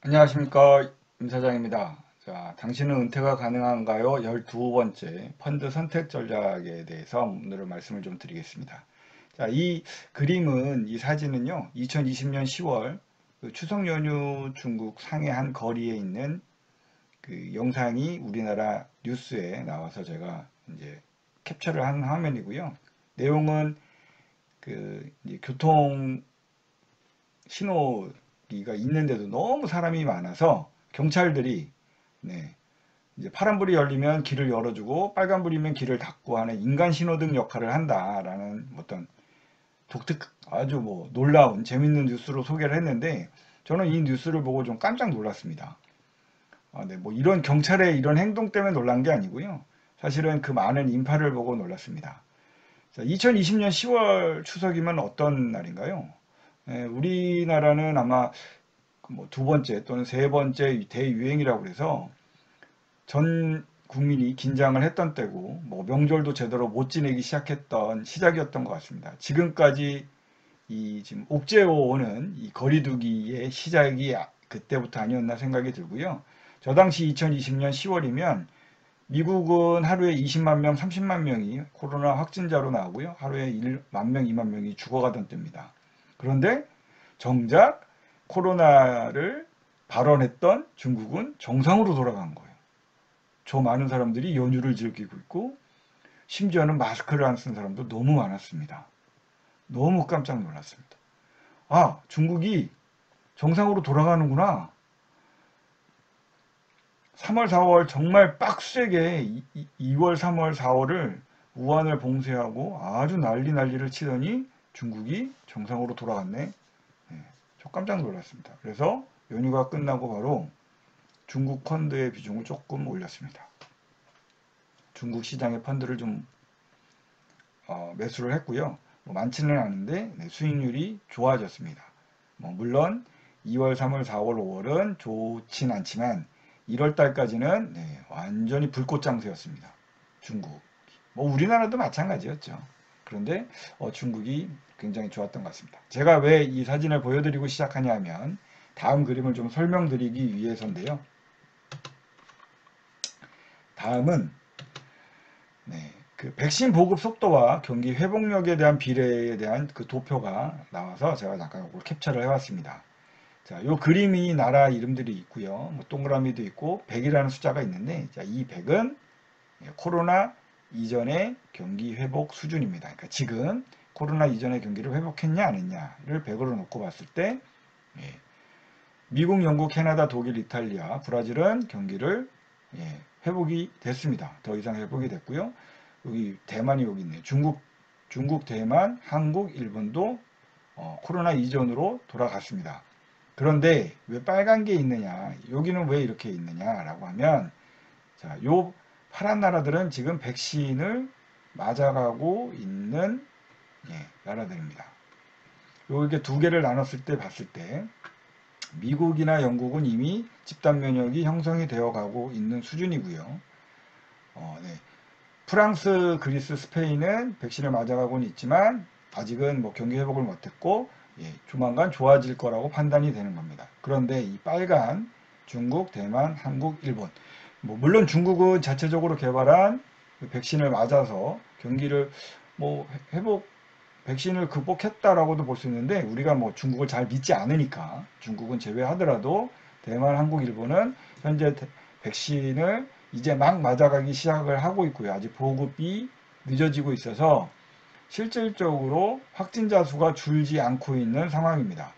안녕하십니까, 임 사장입니다. 자, 당신은 은퇴가 가능한가요? 12번째 펀드 선택 전략에 대해서 오늘은 말씀을 좀 드리겠습니다. 자, 이 그림은, 이 사진은요, 2020년 10월 추석 연휴 중국 상해 한 거리에 있는 그 영상이 우리나라 뉴스에 나와서 제가 이제 캡처를 한 화면이고요. 내용은 그 이제 교통 신호기가 있는데도 너무 사람이 많아서 경찰들이, 네, 이제 파란불이 열리면 길을 열어주고 빨간불이면 길을 닫고 하는 인간 신호등 역할을 한다라는 어떤 독특, 아주 뭐 놀라운 재밌는 뉴스로 소개를 했는데, 저는 이 뉴스를 보고 좀 깜짝 놀랐습니다. 네, 뭐 이런 경찰의 이런 행동 때문에 놀란 게 아니고요. 사실은 그 많은 인파를 보고 놀랐습니다. 자, 2020년 10월 추석이면 어떤 날인가요? 우리나라는 아마 뭐 두 번째 또는 세 번째 대유행이라고 그래서 전 국민이 긴장을 했던 때고, 뭐 명절도 제대로 못 지내기 시작했던 시작이었던 것 같습니다. 지금까지 이 지금 옥죄어 오는 이 거리두기의 시작이 그때부터 아니었나 생각이 들고요. 저 당시 2020년 10월이면 미국은 하루에 20만 명, 30만 명이 코로나 확진자로 나오고요. 하루에 1만 명, 2만 명이 죽어가던 때입니다. 그런데 정작 코로나를 발언했던 중국은 정상으로 돌아간 거예요. 저 많은 사람들이 연휴를 즐기고 있고, 심지어는 마스크를 안 쓴 사람도 너무 많았습니다. 너무 깜짝 놀랐습니다. 아, 중국이 정상으로 돌아가는구나. 3월, 4월 정말 빡세게 2월, 3월, 4월을 우한을 봉쇄하고 아주 난리를 치더니 중국이 정상으로 돌아갔네. 네, 저 깜짝 놀랐습니다. 그래서 연휴가 끝나고 바로 중국 펀드의 비중을 조금 올렸습니다. 중국 시장의 펀드를 좀 매수를 했고요. 뭐 많지는 않은데 수익률이 좋아졌습니다. 뭐 물론 2월, 3월, 4월, 5월은 좋진 않지만 1월 달까지는 완전히 불꽃 장세였습니다. 중국. 뭐 우리나라도 마찬가지였죠. 그런데 중국이 굉장히 좋았던 것 같습니다. 제가 왜 이 사진을 보여드리고 시작하냐 하면 다음 그림을 좀 설명드리기 위해서인데요. 다음은 그 백신 보급 속도와 경기 회복력에 대한 비례에 대한 그 도표가 나와서 제가 잠깐 이걸 캡처를 해왔습니다. 자, 요 그림이 나라 이름들이 있고요. 뭐 동그라미도 있고 100이라는 숫자가 있는데, 자, 이 100은 코로나 이전의 경기 회복 수준입니다. 그러니까 지금 코로나 이전의 경기를 회복했냐 안 했냐를 100으로 놓고 봤을 때 미국, 영국, 캐나다, 독일, 이탈리아, 브라질은 경기를 회복이 됐습니다. 더 이상 회복이 됐고요. 여기 대만이 여기 있네요. 중국, 대만, 한국, 일본도 코로나 이전으로 돌아갔습니다. 그런데 왜 빨간 게 있느냐, 여기는 왜 이렇게 있느냐라고 하면, 자, 요 파란 나라들은 지금 백신을 맞아가고 있는 나라들입니다. 이렇게 두 개를 나눴을 때 봤을 때 미국이나 영국은 이미 집단 면역이 형성이 되어 가고 있는 수준이고요. 네. 프랑스, 그리스, 스페인은 백신을 맞아가고는 있지만 아직은 뭐 경기 회복을 못했고 조만간 좋아질 거라고 판단이 되는 겁니다. 그런데 이 빨간 중국, 대만, 한국, 일본, 뭐 물론 중국은 자체적으로 개발한 백신을 맞아서 경기를 뭐 회복 백신을 극복했다라고도 볼 수 있는데, 우리가 뭐 중국을 잘 믿지 않으니까 중국은 제외하더라도 대만, 한국, 일본은 현재 백신을 이제 막 맞아가기 시작을 하고 있고요. 아직 보급이 늦어지고 있어서 실질적으로 확진자 수가 줄지 않고 있는 상황입니다.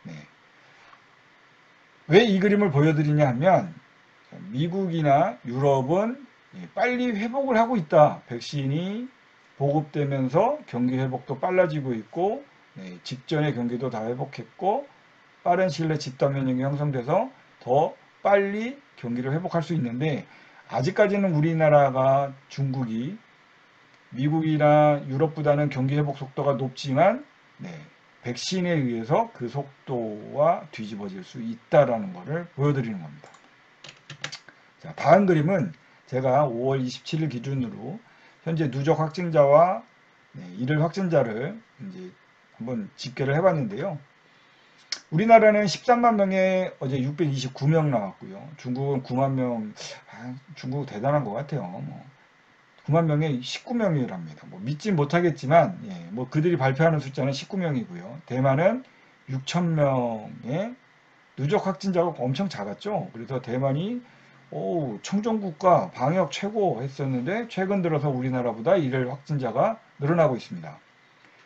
네. 왜 이 그림을 보여드리냐 하면 미국이나 유럽은 빨리 회복을 하고 있다. 백신이 보급되면서 경기 회복도 빨라지고 있고, 직전의 경기도 다 회복했고, 빠른 시일 내 집단 면역이 형성돼서 더 빨리 경기를 회복할 수 있는데, 아직까지는 우리나라가 중국이 미국이나 유럽보다는 경기 회복 속도가 높지만 백신에 의해서 그 속도와 뒤집어질 수 있다라는 것을 보여드리는 겁니다. 자, 다음 그림은 제가 5월 27일 기준으로 현재 누적 확진자와 일일 확진자를 이제 한번 집계를 해봤는데요. 우리나라는 13만 명에 어제 629명 나왔고요. 중국은 9만 명, 중국 대단한 것 같아요. 뭐 9만 명에 19명이랍니다. 뭐 믿진 못하겠지만, 예, 뭐 그들이 발표하는 숫자는 19명이고요. 대만은 6천 명의 누적 확진자가 엄청 작았죠. 그래서 대만이 청정국가 방역 최고 했었는데 최근 들어서 우리나라보다 일일 확진자가 늘어나고 있습니다.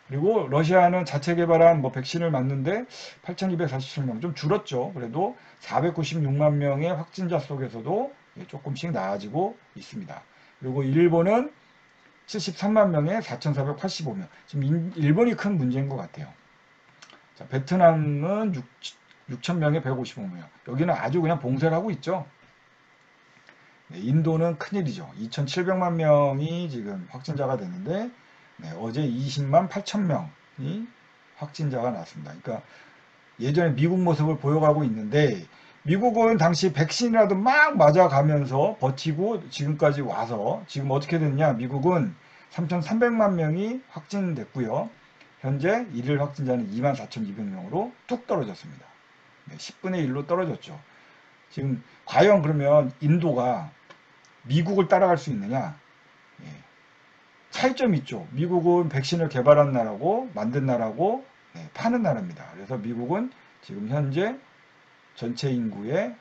그리고 러시아는 자체 개발한 뭐 백신을 맞는데 8,247명 좀 줄었죠. 그래도 496만 명의 확진자 속에서도 조금씩 나아지고 있습니다. 그리고 일본은 73만 명에 4,485명. 지금 일본이 큰 문제인 것 같아요. 자, 베트남은 6,000명에 155명. 여기는 아주 그냥 봉쇄를 하고 있죠. 네, 인도는 큰일이죠. 2,700만 명이 지금 확진자가 되는데 네, 어제 20만 8천 명이 확진자가 났습니다. 그러니까 예전에 미국 모습을 보여가고 있는데 미국은 당시 백신이라도 막 맞아가면서 버티고 지금까지 와서 지금 어떻게 됐냐. 미국은 3,300만 명이 확진됐고요. 현재 일일 확진자는 24,200명으로 뚝 떨어졌습니다. 네, 10분의 1로 떨어졌죠. 지금 과연 그러면 인도가 미국을 따라갈 수 있느냐? 예, 차이점이 있죠. 미국은 백신을 개발한 나라고 만든 나라고 파는 나라입니다. 그래서 미국은 지금 현재 전체 인구의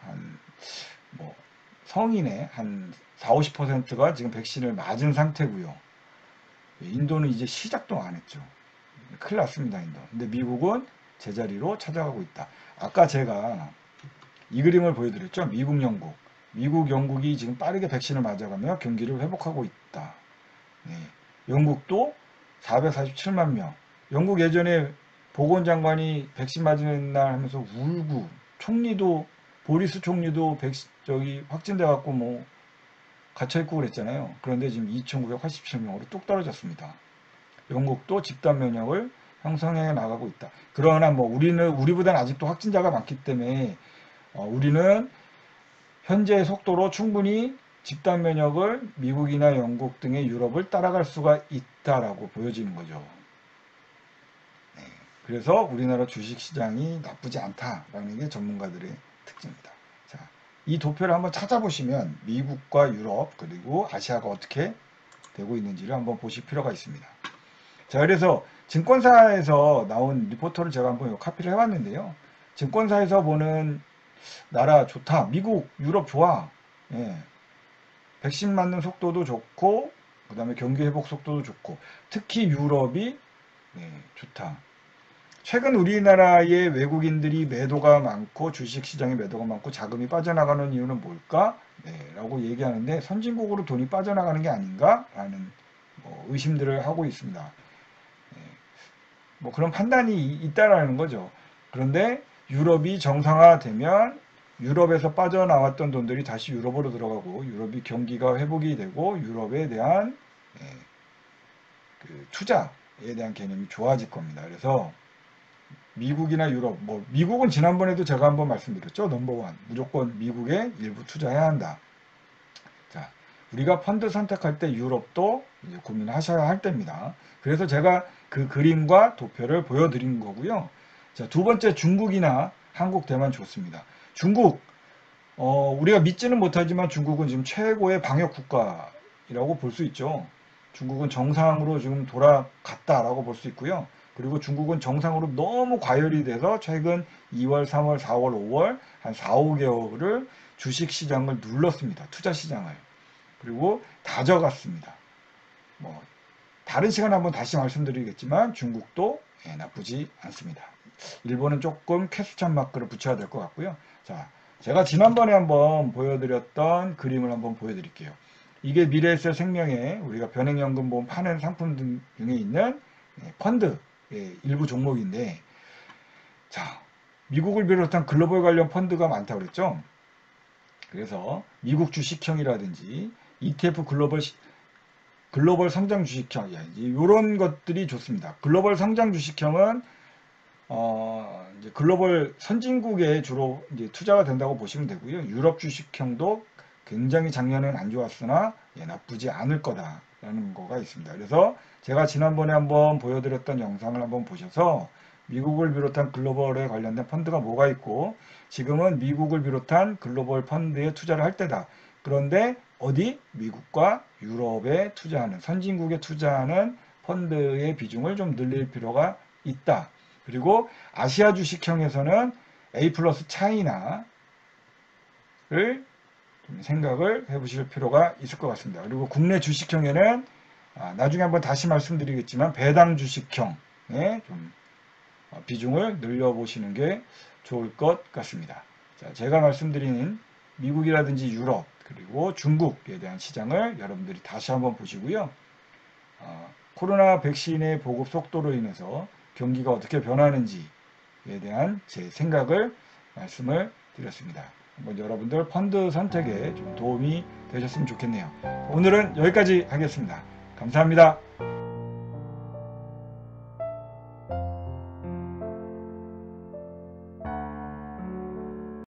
뭐 성인의 한 4, 50%가 지금 백신을 맞은 상태고요. 인도는 이제 시작도 안 했죠. 큰일 났습니다, 인도. 근데 미국은 제자리로 찾아가고 있다. 아까 제가 이 그림을 보여드렸죠. 미국, 영국. 미국, 영국이 지금 빠르게 백신을 맞아가며 경기를 회복하고 있다. 네. 영국도 447만 명. 영국 예전에 보건장관이 백신 맞은 날 하면서 울고, 총리도, 보리스 총리도 확진돼 갖고 뭐 갇혀있고 그랬잖아요. 그런데 지금 2,987명으로 뚝 떨어졌습니다. 영국도 집단 면역을 형성해 나가고 있다. 그러나 뭐 우리보다는 아직도 확진자가 많기 때문에 우리는 현재의 속도로 충분히 집단 면역을 미국이나 영국 등의 유럽을 따라갈 수가 있다라고 보여지는 거죠. 네, 그래서 우리나라 주식시장이 나쁘지 않다라는 게 전문가들의 특징입니다. 자, 이 도표를 한번 찾아보시면 미국과 유럽 그리고 아시아가 어떻게 되고 있는지를 한번 보실 필요가 있습니다. 자, 그래서 증권사에서 나온 리포터를 제가 한번 카피를 해봤는데요. 증권사에서 보는 나라 좋다. 미국, 유럽 좋아. 예. 백신 맞는 속도도 좋고, 그 다음에 경기 회복 속도도 좋고, 특히 유럽이 좋다. 최근 우리나라의 외국인들이 매도가 많고, 주식시장에 매도가 많고, 자금이 빠져나가는 이유는 뭘까? 라고 얘기하는데, 선진국으로 돈이 빠져나가는 게 아닌가? 라는 의심들을 하고 있습니다. 뭐 그런 판단이 있다라는 거죠. 그런데 유럽이 정상화되면 유럽에서 빠져나왔던 돈들이 다시 유럽으로 들어가고 유럽이 경기가 회복이 되고 유럽에 대한 그 투자에 대한 개념이 좋아질 겁니다. 그래서 미국이나 유럽, 뭐 미국은 지난번에도 제가 한번 말씀드렸죠. 넘버원 무조건 미국에 일부 투자해야 한다. 자, 우리가 펀드 선택할 때 유럽도 이제 고민하셔야 할 때입니다. 그래서 제가 그 그림과 도표를 보여드린 거고요. 자, 두 번째 중국이나 한국, 대만 좋습니다. 중국, 우리가 믿지는 못하지만 중국은 지금 최고의 방역 국가라고 볼 수 있죠. 중국은 정상으로 지금 돌아갔다라고 볼 수 있고요. 그리고 중국은 정상으로 너무 과열이 돼서 최근 2월, 3월, 4월, 5월 한 4, 5개월을 주식시장을 눌렀습니다. 투자시장을. 그리고 다져갔습니다. 뭐 다른 시간에 한번 다시 말씀드리겠지만 중국도 나쁘지 않습니다. 일본은 조금 캐스천 마크를 붙여야 될 것 같고요. 자, 제가 지난번에 한번 보여드렸던 그림을 한번 보여드릴게요. 이게 미래에셋 생명의 우리가 변액연금보험 파는 상품 중에 있는 펀드 일부 종목인데, 자, 미국을 비롯한 글로벌 관련 펀드가 많다고 그랬죠. 그래서 미국 주식형이라든지 ETF 글로벌 성장 주식형 이런 것들이 좋습니다. 글로벌 성장 주식형은 이제 글로벌 선진국에 주로 이제 투자가 된다고 보시면 되고요. 유럽 주식형도 굉장히 작년엔 안 좋았으나 나쁘지 않을 거다라는 거가 있습니다. 그래서 제가 지난번에 한번 보여드렸던 영상을 한번 보셔서 미국을 비롯한 글로벌에 관련된 펀드가 뭐가 있고 지금은 미국을 비롯한 글로벌 펀드에 투자를 할 때다. 그런데 어디? 미국과 유럽에 투자하는 선진국에 투자하는 펀드의 비중을 좀 늘릴 필요가 있다. 그리고 아시아 주식형에서는 A 플러스 차이나를 좀 생각을 해보실 필요가 있을 것 같습니다. 그리고 국내 주식형에는 나중에 한번 다시 말씀드리겠지만 배당 주식형에 좀 비중을 늘려보시는 게 좋을 것 같습니다. 자, 제가 말씀드린 미국이라든지 유럽 그리고 중국에 대한 시장을 여러분들이 다시 한번 보시고요. 코로나 백신의 보급 속도로 인해서 경기가 어떻게 변하는지에 대한 제 생각을 말씀을 드렸습니다. 한번 여러분들 펀드 선택에 좀 도움이 되셨으면 좋겠네요. 오늘은 여기까지 하겠습니다. 감사합니다.